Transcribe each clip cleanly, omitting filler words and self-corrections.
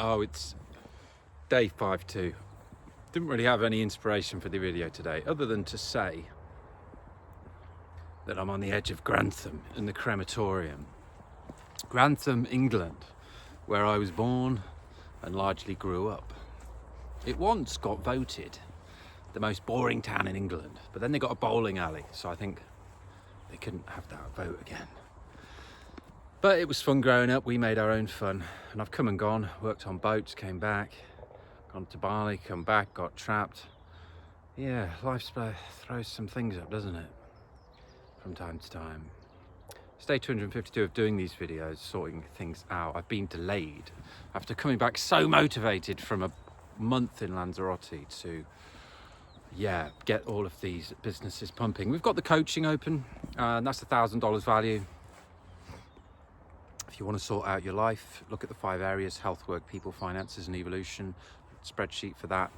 Oh, it's day 5-2. Didn't really have any inspiration for the video today, other than to say that I'm on the edge of Grantham in the crematorium. Grantham, England, where I was born and largely grew up. It once got voted the most boring town in England, but then they got a bowling alley, so I think they couldn't have that vote again. But it was fun growing up. We made our own fun, and I've come and gone, worked on boats, came back, gone to Bali, come back, got trapped. Yeah, life throws some things up, doesn't it? From time to time. It's day 252 of doing these videos, sorting things out. I've been delayed after coming back so motivated from a month in Lanzarote to get all of these businesses pumping. We've got the coaching open, and that's $1,000 value. If you want to sort out your life, look at the 5 areas: health, work, people, finances, and evolution. Spreadsheet for that.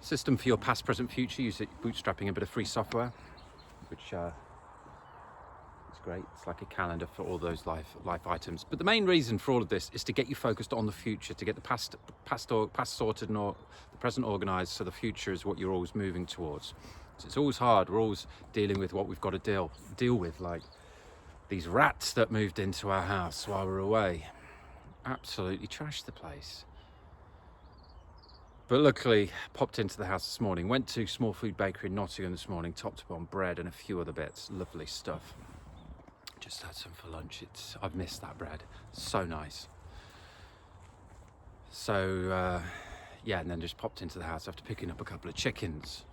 System for your past, present, future. Use it bootstrapping a bit of free software, which is great. It's like a calendar for all those life items. But the main reason for all of this is to get you focused on the future, to get the past sorted and the present organised, so the future is what you're always moving towards. So it's always hard. We're always dealing with what we've got to deal with, like these rats that moved into our house while we were away. Absolutely trashed the place. But luckily, popped into the house this morning, went to Small Food Bakery in Nottingham this morning, topped up on bread and a few other bits. Lovely stuff. Just had some for lunch. I've missed that bread. So nice. So, and then just popped into the house after picking up a couple of chickens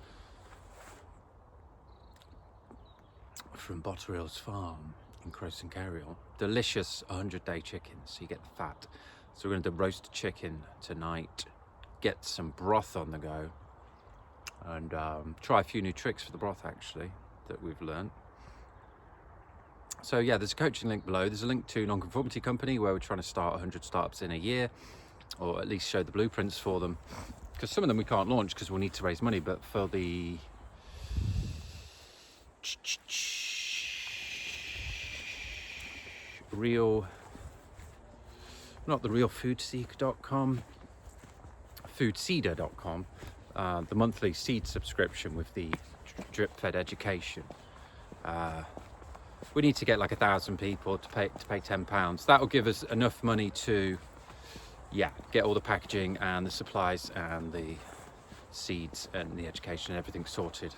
from Botterill's farm in Cross and Carryall. Delicious 100-day chickens, so you get the fat. So we're going to do roast chicken tonight, get some broth on the go, and try a few new tricks for the broth actually that we've learned. So there's a coaching link below. There's a link to Nonconformity Company, where we're trying to start 100 startups in a year, or at least show the blueprints for them, because some of them we can't launch because we'll need to raise money. But for the foodseeder.com, the monthly seed subscription with the drip fed education, we need to get like 1,000 people to pay £10. That'll give us enough money to get all the packaging and the supplies and the seeds and the education and everything sorted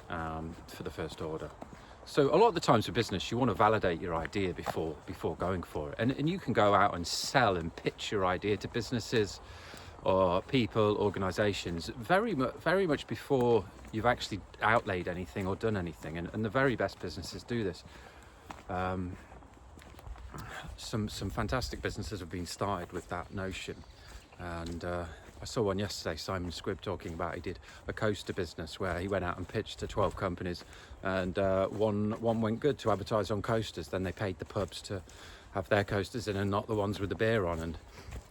for the first order. So a lot of the times for business, you want to validate your idea before going for it. And you can go out and sell and pitch your idea to businesses or people, organisations, very much before you've actually outlaid anything or done anything. And the very best businesses do this. Some fantastic businesses have been started with that notion. And I saw one yesterday, Simon Squibb, talking about he did a coaster business where he went out and pitched to 12 companies, and one went good to advertise on coasters. Then they paid the pubs to have their coasters in and not the ones with the beer on, and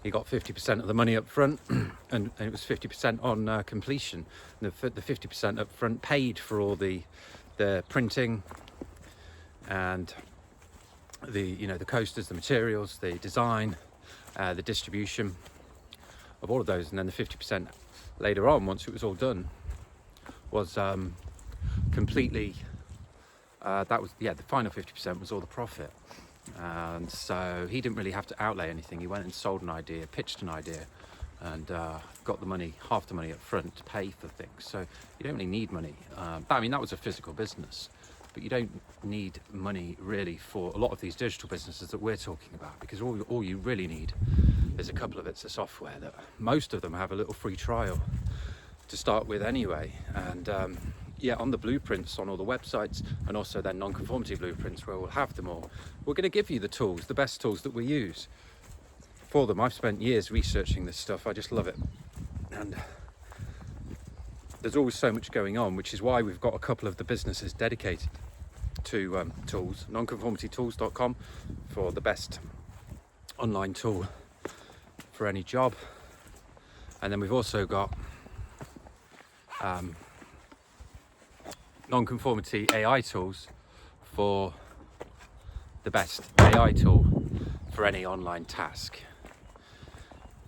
he got 50% of the money up front and it was 50% on completion. The 50% up front paid for all the printing and the coasters, the materials, the design, the distribution of all of those, and then the 50% later on, once it was all done, was completely that was the final 50% was all the profit. And so he didn't really have to outlay anything. He went and sold an idea, pitched an idea, and got the money, half the money up front to pay for things. So you don't really need money. That was a physical business, but you don't need money really for a lot of these digital businesses that we're talking about, because all you really need is a couple of bits of software that most of them have a little free trial to start with anyway. And on the blueprints on all the websites, and also then non-conformity blueprints where we'll have them all, we're going to give you the tools, the best tools that we use for them. I've spent years researching this stuff. I just love it. And there's always so much going on, which is why we've got a couple of the businesses dedicated to tools. Nonconformitytools.com for the best online tool for any job. And then we've also got non-conformity AI tools for the best AI tool for any online task,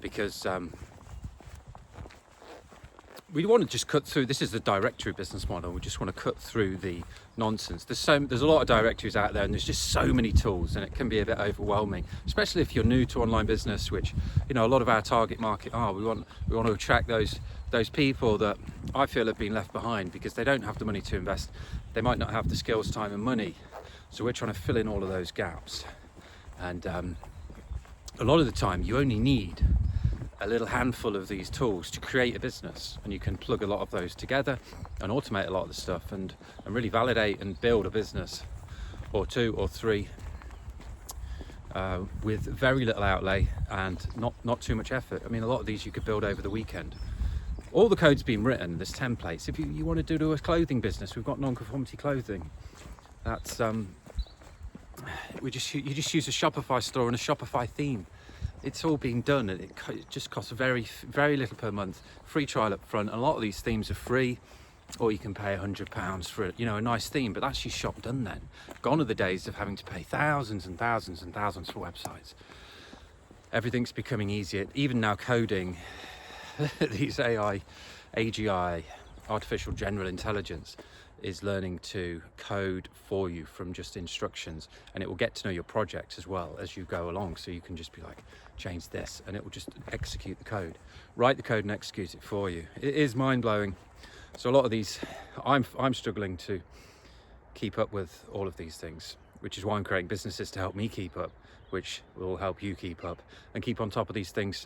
because we want to just cut through. This is the directory business model. We just want to cut through the nonsense. There's a lot of directories out there, and there's just so many tools, and it can be a bit overwhelming, especially if you're new to online business, which, you know, a lot of our target market are. We want to attract those people that I feel have been left behind because they don't have the money to invest. They might not have the skills, time and money. So we're trying to fill in all of those gaps. And a lot of the time you only need a little handful of these tools to create a business, and you can plug a lot of those together and automate a lot of the stuff and really validate and build a business or two or three with very little outlay and not too much effort. I mean, a lot of these you could build over the weekend. All the code's been written, there's templates. If you want to do a clothing business, we've got non-conformity clothing. That's you just use a Shopify store and a Shopify theme. It's all been done, and it just costs very little per month. Free trial up front. And a lot of these themes are free, or you can pay £100 for, you know, a nice theme. But that's your shop done then. Gone are the days of having to pay thousands and thousands and thousands for websites. Everything's becoming easier. Even now, coding, these AI, AGI, artificial general intelligence, is learning to code for you from just instructions, and it will get to know your project as well as you go along. So you can just be like, change this, and it will just execute the code, write the code and execute it for you. It is mind-blowing. So a lot of these, I'm struggling to keep up with all of these things, which is why I'm creating businesses to help me keep up, which will help you keep up and keep on top of these things.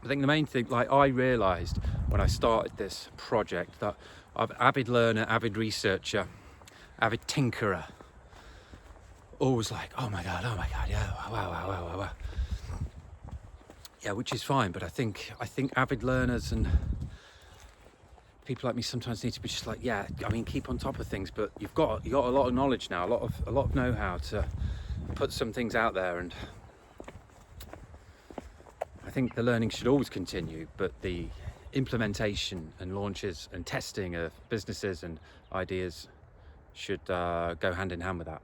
I think the main thing, like, I realized when I started this project that I'm avid learner, avid researcher, avid tinkerer. Always like, oh my God, yeah, wow. Yeah, which is fine, but I think avid learners and people like me sometimes need to be just like, yeah, I mean, keep on top of things, but you got a lot of knowledge now, a lot of know-how to put some things out there, and I think the learning should always continue, but the implementation and launches and testing of businesses and ideas should go hand in hand with that,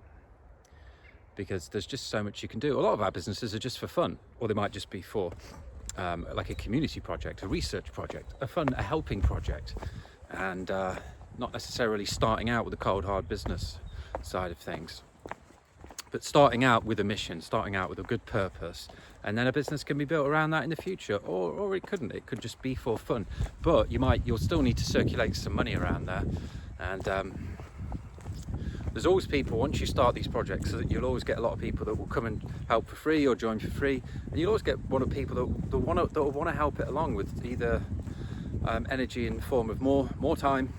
because there's just so much you can do. A lot of our businesses are just for fun, or they might just be for like a community project, a research project, a helping project, and not necessarily starting out with the cold hard business side of things, but starting out with a mission, starting out with a good purpose, and then a business can be built around that in the future, or it couldn't. It could just be for fun, but you'll still need to circulate some money around there. And there's always people, once you start these projects, so that you'll always get a lot of people that will come and help for free or join for free, and you'll always get one of people that will want to help it along with either energy in the form of more time,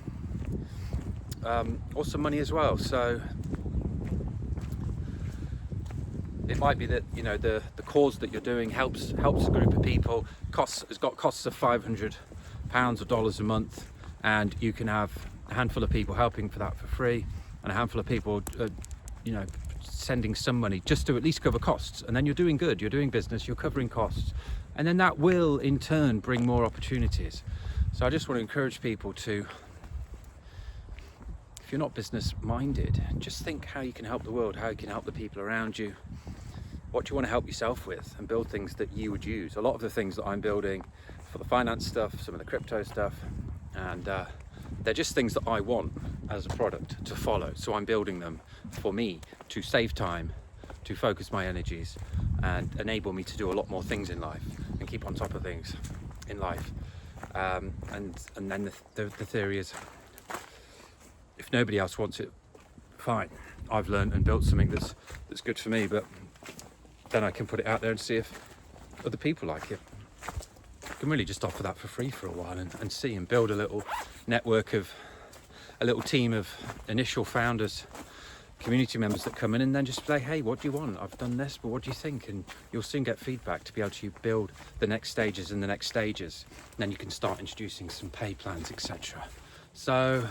or some money as well. So it might be that, you know, the cause that you're doing helps a group of people. Has got costs of £500 or dollars a month, and you can have a handful of people helping for that for free, and a handful of people, you know, sending some money just to at least cover costs. And then you're doing good. You're doing business. You're covering costs, and then that will in turn bring more opportunities. So I just want to encourage people to, if you're not business minded, just think how you can help the world, how you can help the people around you. What do you want to help yourself with, and build things that you would use. A lot of the things that I'm building for the finance stuff, some of the crypto stuff, and they're just things that I want as a product to follow. So I'm building them for me to save time, to focus my energies, and enable me to do a lot more things in life and keep on top of things in life. And then the theory is, if nobody else wants it, fine. I've learned and built something that's good for me, but then I can put it out there and see if other people like it. I can really just offer that for free for a while and see, and build a little network of, a little team of initial founders, community members that come in, and then just say, hey, what do you want? I've done this, but what do you think? And you'll soon get feedback to be able to build the next stages and the next stages. And then you can start introducing some pay plans, etc. So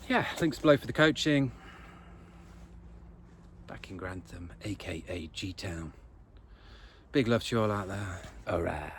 yeah, links below for the coaching. Back in Grantham, aka G-Town. Big love to you all out there. Alright.